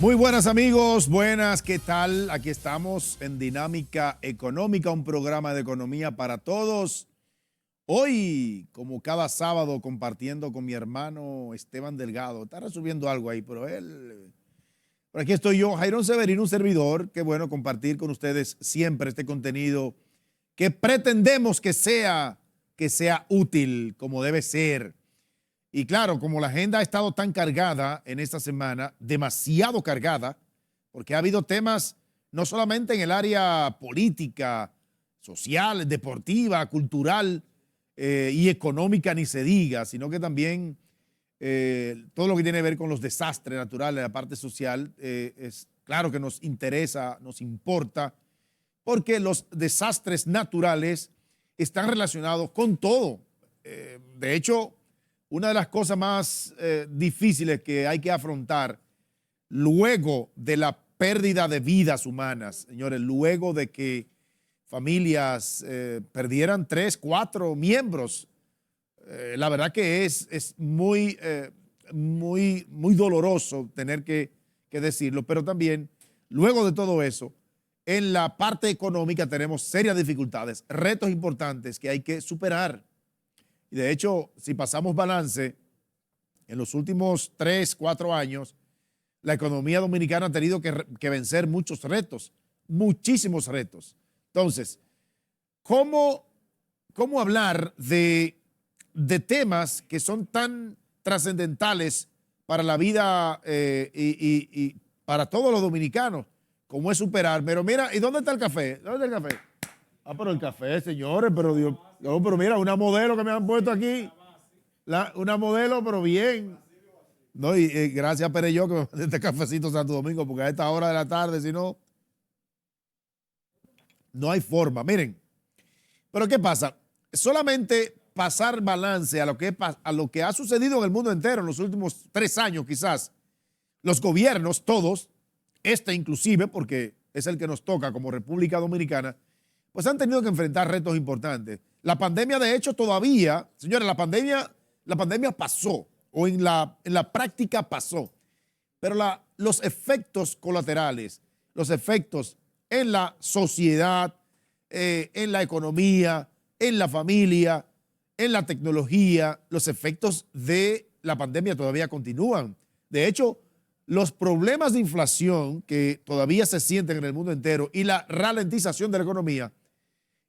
Muy buenas amigos, buenas, ¿qué tal? Aquí estamos en Dinámica Económica, un programa de economía para todos. Hoy, como cada sábado, compartiendo con mi hermano Esteban Delgado. Está resolviendo algo ahí, pero él... Por aquí estoy yo, Jairón Severino, un servidor. Qué bueno compartir con ustedes siempre este contenido que pretendemos que sea útil, como debe ser. Y claro, como la agenda ha estado tan cargada en esta semana, demasiado cargada, porque ha habido temas no solamente en el área política, social, deportiva, cultural y económica, ni se diga, sino que también todo lo que tiene que ver con los desastres naturales, la parte social, es claro que nos interesa, nos importa, porque los desastres naturales están relacionados con todo. De hecho, una de las cosas más difíciles que hay que afrontar luego de la pérdida de vidas humanas, señores, luego de que familias perdieran 3, 4 miembros, la verdad que es muy doloroso tener que decirlo, pero también luego de todo eso, en la parte económica tenemos serias dificultades, retos importantes que hay que superar. Y de hecho, si pasamos balance, en los últimos 3, 4 años, la economía dominicana ha tenido que vencer muchos retos, muchísimos retos. Entonces, ¿cómo hablar de temas que son tan trascendentales para la vida y para todos los dominicanos, como es superar? Pero mira, ¿y dónde está el café? ¿Dónde está el café? Ah, pero el café, señores, pero Dios, no, pero mira, una modelo que me han puesto aquí, una modelo, pero bien. No, y gracias a Pereyó que me mandé este cafecito Santo Domingo, porque a esta hora de la tarde, si no, no hay forma. Miren, pero ¿qué pasa? Solamente pasar balance a lo que ha sucedido en el mundo entero en los últimos 3 años, quizás. Los gobiernos, todos, este inclusive, porque es el que nos toca como República Dominicana, pues han tenido que enfrentar retos importantes. La pandemia, de hecho, todavía, señores, la pandemia pasó, o en la práctica pasó, pero los efectos colaterales, los efectos en la sociedad, en la economía, en la familia, en la tecnología, los efectos de la pandemia todavía continúan. De hecho, los problemas de inflación que todavía se sienten en el mundo entero y la ralentización de la economía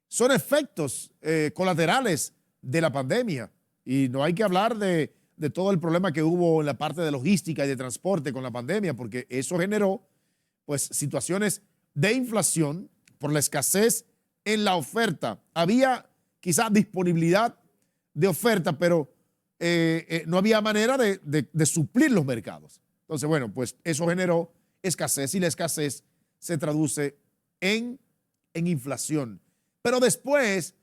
son efectos colaterales de la pandemia. Y no hay que hablar de todo el problema que hubo en la parte de logística y de transporte con la pandemia, porque eso generó pues situaciones de inflación por la escasez en la oferta. Había quizás disponibilidad de oferta, pero no había manera de suplir los mercados. Entonces, bueno, pues eso generó escasez y la escasez se traduce en inflación. Pero después,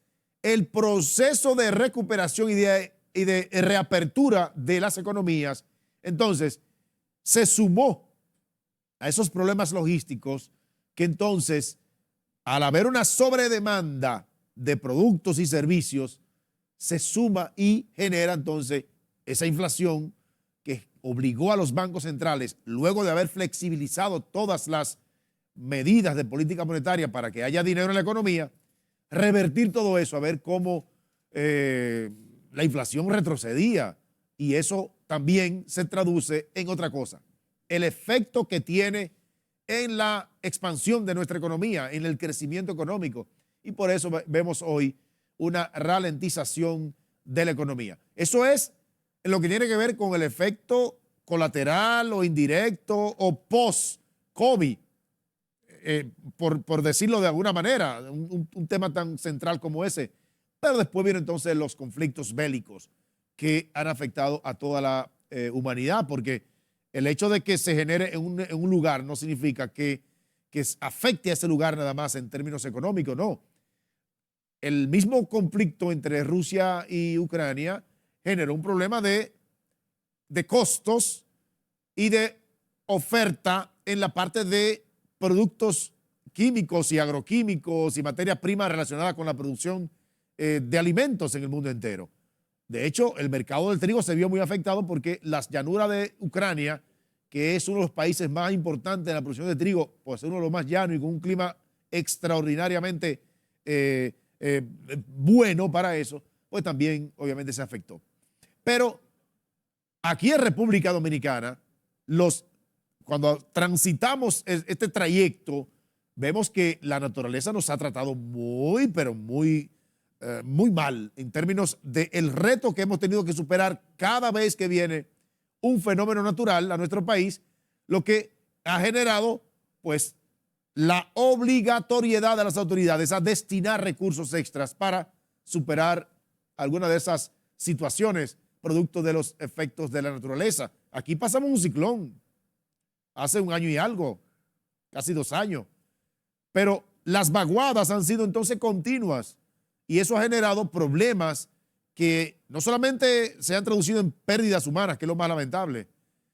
el proceso de recuperación y de reapertura de las economías, entonces, se sumó a esos problemas logísticos que entonces, al haber una sobredemanda de productos y servicios, se suma y genera entonces esa inflación que obligó a los bancos centrales, luego de haber flexibilizado todas las medidas de política monetaria para que haya dinero en la economía, revertir todo eso, a ver cómo la inflación retrocedía. Y eso también se traduce en otra cosa, el efecto que tiene en la expansión de nuestra economía, en el crecimiento económico. Y por eso vemos hoy una ralentización de la economía. Eso es en lo que tiene que ver con el efecto colateral o indirecto o post-COVID, por decirlo de alguna manera, un tema tan central como ese. Pero después vienen entonces los conflictos bélicos que han afectado a toda la humanidad, porque el hecho de que se genere en un lugar no significa que afecte a ese lugar nada más en términos económicos, no. El mismo conflicto entre Rusia y Ucrania generó un problema de costos y de oferta en la parte de productos químicos y agroquímicos y materias primas relacionadas con la producción de alimentos en el mundo entero. De hecho, el mercado del trigo se vio muy afectado porque las llanuras de Ucrania, que es uno de los países más importantes en la producción de trigo, pues es uno de los más llanos y con un clima extraordinariamente bueno para eso, pues también obviamente se afectó. Pero aquí en República Dominicana, cuando transitamos este trayecto, vemos que la naturaleza nos ha tratado muy, pero muy mal en términos del reto que hemos tenido que superar cada vez que viene un fenómeno natural a nuestro país, lo que ha generado pues la obligatoriedad de las autoridades a destinar recursos extras para superar alguna de esas situaciones producto de los efectos de la naturaleza. Aquí pasamos un ciclón hace un año y algo, casi 2 años, pero las vaguadas han sido entonces continuas y eso ha generado problemas que no solamente se han traducido en pérdidas humanas, que es lo más lamentable,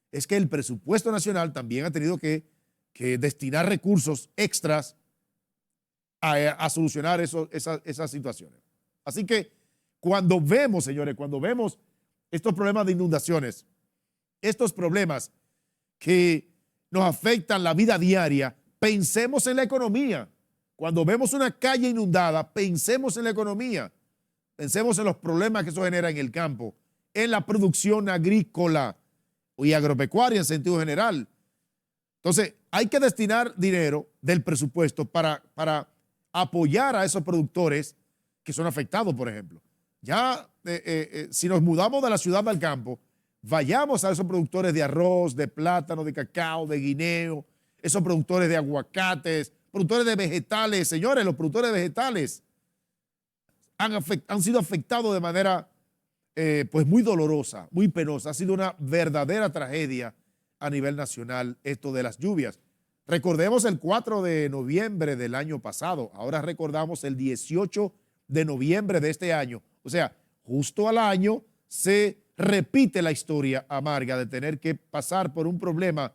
es que el presupuesto nacional también ha tenido que destinar recursos extras a solucionar esas situaciones. Así que cuando vemos, señores, cuando vemos estos problemas de inundaciones, estos problemas que nos afectan la vida diaria, pensemos en la economía. Cuando vemos una calle inundada, pensemos en la economía. Pensemos en los problemas que eso genera en el campo, en la producción agrícola y agropecuaria en sentido general. Entonces, hay que destinar dinero del presupuesto para apoyar a esos productores que son afectados, por ejemplo. Ya, si nos mudamos de la ciudad al campo, vayamos a esos productores de arroz, de plátano, de cacao, de guineo, esos productores de aguacates, productores de vegetales. Señores, los productores de vegetales han sido afectados de manera pues muy dolorosa, muy penosa. Ha sido una verdadera tragedia a nivel nacional esto de las lluvias. Recordemos el 4 de noviembre del año pasado, ahora recordamos el 18 de noviembre de este año. O sea, justo al año se repite la historia amarga de tener que pasar por un problema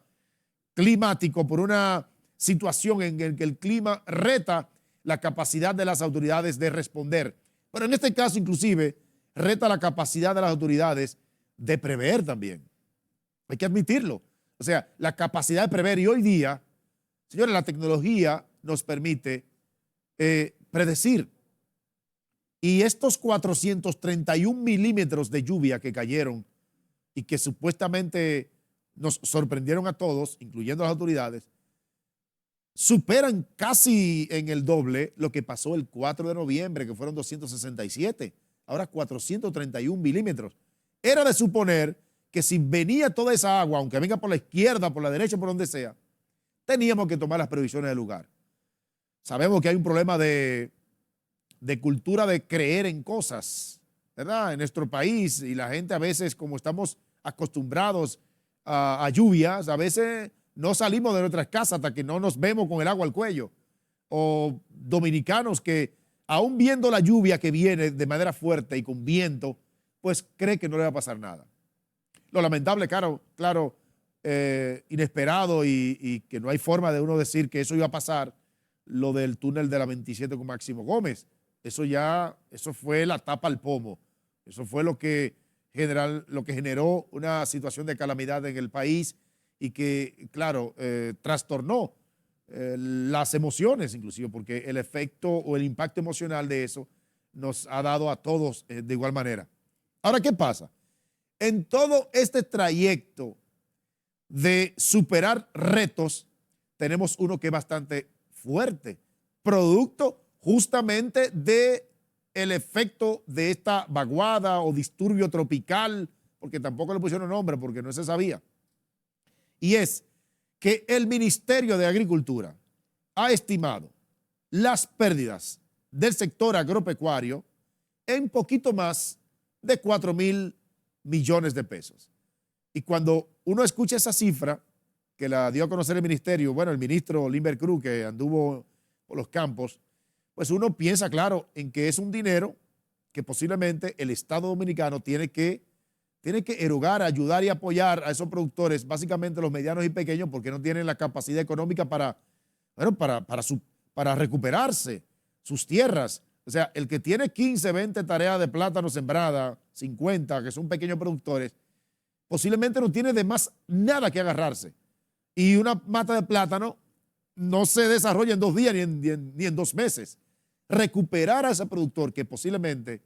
climático, por una situación en la que el clima reta la capacidad de las autoridades de responder. Pero en este caso, inclusive, reta la capacidad de las autoridades de prever también. Hay que admitirlo. O sea, la capacidad de prever. Y hoy día, señores, la tecnología nos permite predecir. Y estos 431 milímetros de lluvia que cayeron y que supuestamente nos sorprendieron a todos, incluyendo a las autoridades, superan casi en el doble lo que pasó el 4 de noviembre, que fueron 267. Ahora 431 milímetros. Era de suponer que si venía toda esa agua, aunque venga por la izquierda, por la derecha, por donde sea, teníamos que tomar las previsiones del lugar. Sabemos que hay un problema de cultura de creer en cosas, ¿verdad? En nuestro país, y la gente a veces, como estamos acostumbrados a lluvias, a veces no salimos de nuestras casas hasta que no nos vemos con el agua al cuello. O dominicanos que, aún viendo la lluvia que viene de manera fuerte y con viento, pues cree que no le va a pasar nada. Lo lamentable, claro, inesperado y que no hay forma de uno decir que eso iba a pasar, lo del túnel de la 27 con Máximo Gómez. Eso fue la tapa al pomo. Eso fue lo que generó una situación de calamidad en el país y que, claro, trastornó las emociones inclusive, porque el efecto o el impacto emocional de eso nos ha dado a todos de igual manera. Ahora, ¿qué pasa? En todo este trayecto de superar retos, tenemos uno que es bastante fuerte, producto justamente del efecto de esta vaguada o disturbio tropical, porque tampoco le pusieron nombre porque no se sabía. Y es que el Ministerio de Agricultura ha estimado las pérdidas del sector agropecuario en poquito más de 4,000 millones de pesos. Y cuando uno escucha esa cifra, que la dio a conocer el ministerio, bueno, el ministro Limber Cruz, que anduvo por los campos, pues uno piensa, claro, en que es un dinero que posiblemente el Estado Dominicano tiene que erogar, ayudar y apoyar a esos productores, básicamente los medianos y pequeños, porque no tienen la capacidad económica para recuperarse sus tierras. O sea, el que tiene 15, 20 tareas de plátano sembrada, 50, que son pequeños productores, posiblemente no tiene de más nada que agarrarse. Y una mata de plátano no se desarrolla en 2 días ni en 2 meses. Recuperar a ese productor que posiblemente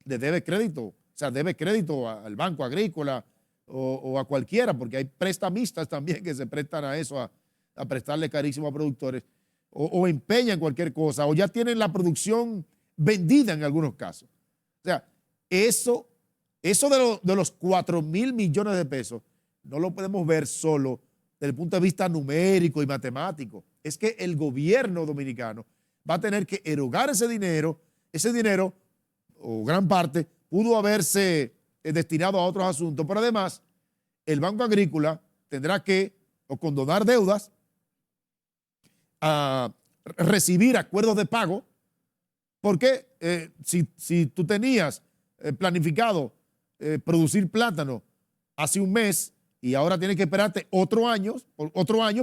le debe crédito, o sea, debe crédito al Banco Agrícola o a cualquiera, porque hay prestamistas también que se prestan a eso, a prestarle carísimo a productores, o empeñan cualquier cosa, o ya tienen la producción vendida en algunos casos. O sea, eso de los 4,000 millones de pesos no lo podemos ver solo desde el punto de vista numérico y matemático. Es que el gobierno dominicano va a tener que erogar ese dinero, o gran parte, pudo haberse destinado a otros asuntos, pero además el Banco Agrícola tendrá que o condonar deudas, a recibir acuerdos de pago, porque si tú tenías planificado producir plátano hace un mes y ahora tienes que esperarte otro año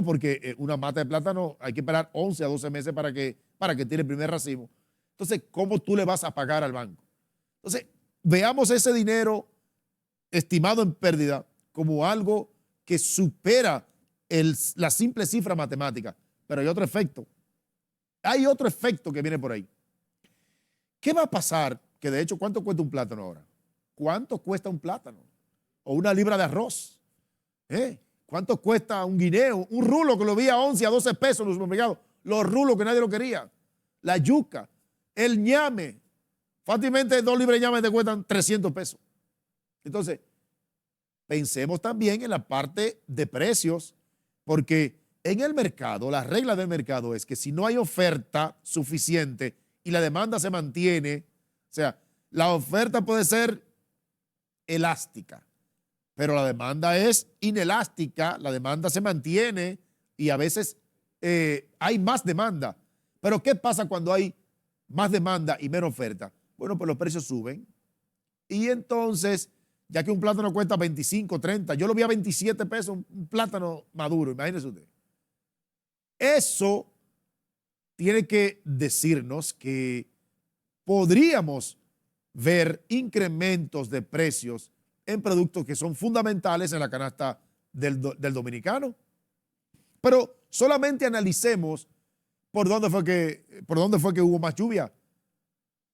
porque una mata de plátano hay que esperar 11 a 12 meses para que tire el primer racimo. Entonces, ¿cómo tú le vas a pagar al banco? Entonces, veamos ese dinero estimado en pérdida como algo que supera la simple cifra matemática. Pero hay otro efecto. Hay otro efecto que viene por ahí. ¿Qué va a pasar? Que de hecho, ¿cuánto cuesta un plátano ahora? ¿Cuánto cuesta un plátano? O una libra de arroz. ¿Cuánto cuesta un guineo? Un rulo que lo vi a 11, a 12 pesos en los supermercados. Los rulos que nadie lo quería. La yuca, el ñame. Fácilmente 2 libras de ñame te cuestan 300 pesos. Entonces, pensemos también en la parte de precios, porque en el mercado, la regla del mercado es que si no hay oferta suficiente y la demanda se mantiene, o sea, la oferta puede ser elástica, pero la demanda es inelástica, la demanda se mantiene y a veces hay más demanda. Pero ¿qué pasa cuando hay más demanda y menos oferta? Bueno, pues los precios suben y entonces, ya que un plátano cuesta 25, 30, yo lo vi a 27 pesos, un plátano maduro, imagínense usted. Eso tiene que decirnos que podríamos ver incrementos de precios en productos que son fundamentales en la canasta del dominicano. Pero solamente analicemos por dónde fue que hubo más lluvia.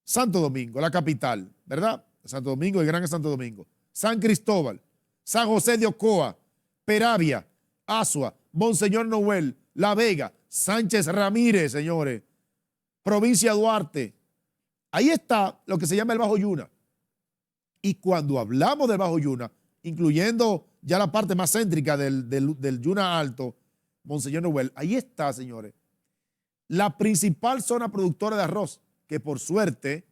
Santo Domingo, la capital, ¿verdad? Santo Domingo, el Gran Santo Domingo. San Cristóbal, San José de Ocoa, Peravia, Asua, Monseñor Noel, La Vega, Sánchez Ramírez, señores, Provincia Duarte. Ahí está lo que se llama el Bajo Yuna. Y cuando hablamos del Bajo Yuna, incluyendo ya la parte más céntrica del Yuna Alto, Monseñor Noel, ahí está, señores, la principal zona productora de arroz, que por suerte,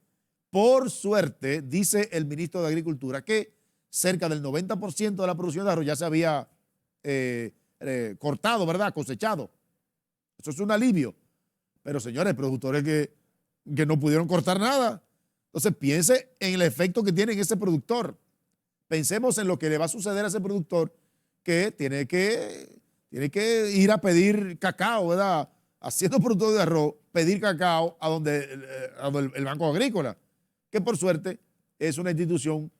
dice el ministro de Agricultura, que cerca del 90% de la producción de arroz ya se había cortado, ¿verdad? Cosechado. Eso es un alivio. Pero, señores, productores que no pudieron cortar nada. Entonces, piense en el efecto que tiene en ese productor. Pensemos en lo que le va a suceder a ese productor que tiene que ir a pedir cacao, ¿verdad? Haciendo producto de arroz, pedir cacao a donde el Banco Agrícola, que por suerte es una institución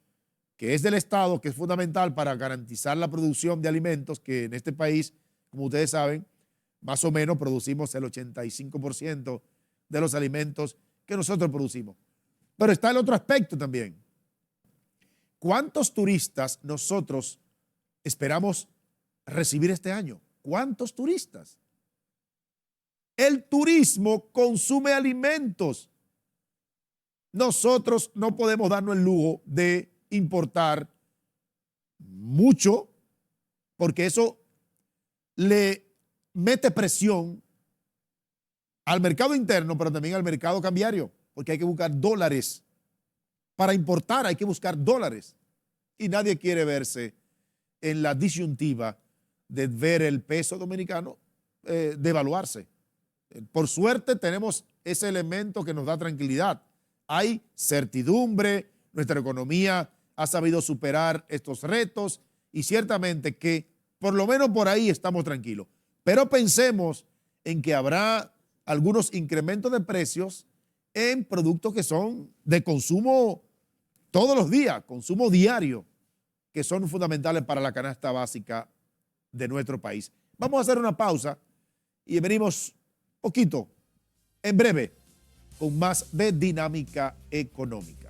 que es del Estado, que es fundamental para garantizar la producción de alimentos, que en este país, como ustedes saben, más o menos producimos el 85% de los alimentos que nosotros producimos. Pero está el otro aspecto también. ¿Cuántos turistas nosotros esperamos recibir este año? ¿Cuántos turistas? El turismo consume alimentos. Nosotros no podemos darnos el lujo de importar mucho porque eso le mete presión al mercado interno, pero también al mercado cambiario, porque hay que buscar dólares. Para importar hay que buscar dólares. Y nadie quiere verse en la disyuntiva de ver el peso dominicano devaluarse. Por suerte tenemos ese elemento que nos da tranquilidad. Hay certidumbre, nuestra economía ha sabido superar estos retos y ciertamente que por lo menos por ahí estamos tranquilos. Pero pensemos en que habrá algunos incrementos de precios en productos que son de consumo todos los días, consumo diario, que son fundamentales para la canasta básica de nuestro país. Vamos a hacer una pausa y venimos poquito, en breve, con más de Dinámica Económica.